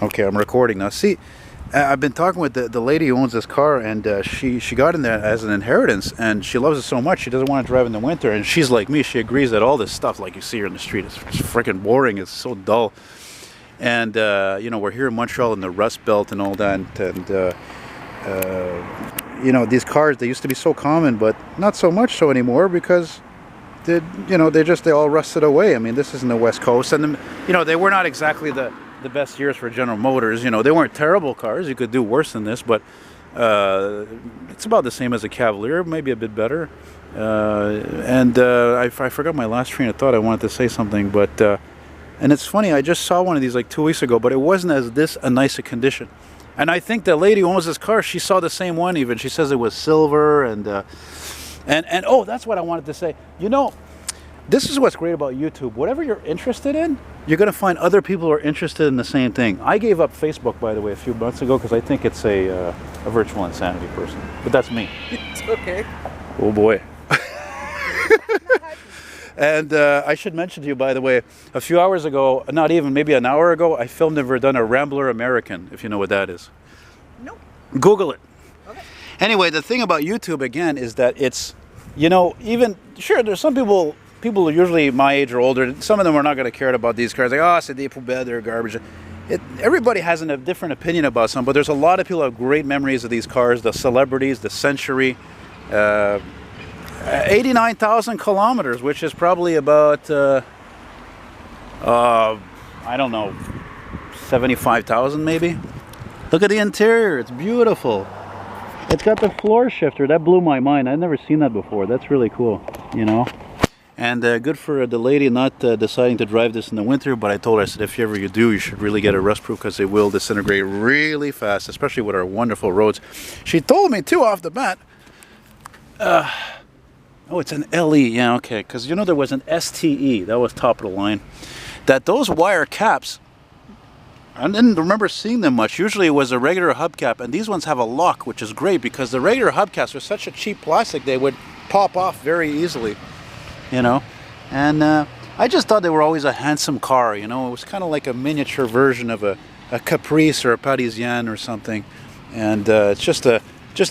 Okay, I'm recording now. See, I've been talking with the lady who owns this car, and she got in there as an inheritance, and she loves it so much she doesn't want to drive in the winter. And she's like me; she agrees that all this stuff, like you see here in the street, is freaking boring. It's so dull. And you know, we're here in Montreal in the Rust Belt and all that, and you know, these cars, they used to be so common, but not so much so anymore because they all rusted away. I mean, this isn't the West Coast, and you know, they were not exactly the best years for General Motors. You know, they weren't terrible cars. You could do worse than this, but it's about the same as a Cavalier, maybe a bit better. I forgot my last train of thought. I wanted to say something, but and it's funny, I just saw one of these like 2 weeks ago, but it wasn't as a nice a condition. And I think the lady who owns this car, she saw the same one even. She says it was silver, and oh, that's what I wanted to say. You know, this is what's great about YouTube. Whatever you're interested in, you're going to find other people who are interested in the same thing. I gave up Facebook, by the way, a few months ago because I think it's a virtual insanity person. But that's me. It's okay. Oh, boy. And I should mention to you, by the way, a few hours ago, not even, maybe an hour ago, I filmed and done a Rambler American, if you know what that is. Nope. Google it. Okay. Anyway, the thing about YouTube, again, is that it's, you know, even, sure, there's some people usually my age or older, some of them are not going to care about these cars. Like, oh, c'est des poubelles, they're garbage. Everybody has a different opinion about some, but there's a lot of people who have great memories of these cars, the celebrities, the Century. 89,000 kilometers, which is probably about, I don't know, 75,000 maybe. Look at the interior, it's beautiful. It's got the floor shifter, that blew my mind. I've never seen that before. That's really cool, you know. And good for the lady not deciding to drive this in the winter, but I told her, I said, if ever you do, you should really get it rust-proof because it will disintegrate really fast, especially with our wonderful roads. She told me, too, off the bat, oh, it's an LE, yeah, okay, because you know there was an STE, that was top of the line, that those wire caps, I didn't remember seeing them much. Usually it was a regular hubcap, and these ones have a lock, which is great because the regular hubcaps are such a cheap plastic, they would pop off very easily. You know, and I just thought they were always a handsome car. You know, it was kind of like a miniature version of a Caprice or a Parisienne or something, and it's just a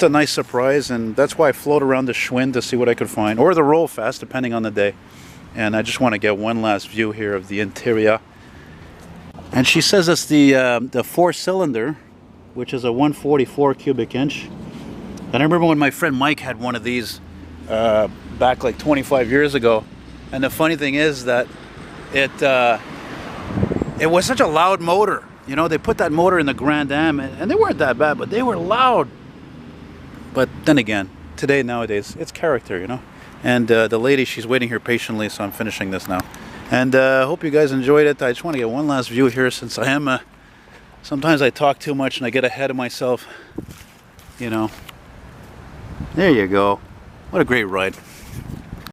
nice surprise, and that's why I float around the Schwinn to see what I could find, or the Rollfast, depending on the day. And I just want to get one last view here of the interior. And she says it's the four-cylinder, which is a 144 cubic inch. And I remember when my friend Mike had one of these back like 25 years ago, and the funny thing is that it was such a loud motor. You know, they put that motor in the Grand Am, and they weren't that bad, but they were loud. But then again, nowadays, it's character, you know. And the lady, she's waiting here patiently, so I'm finishing this now. And hope you guys enjoyed it. I just want to get one last view here, since I am sometimes I talk too much and I get ahead of myself, you know. There you go. What a great ride.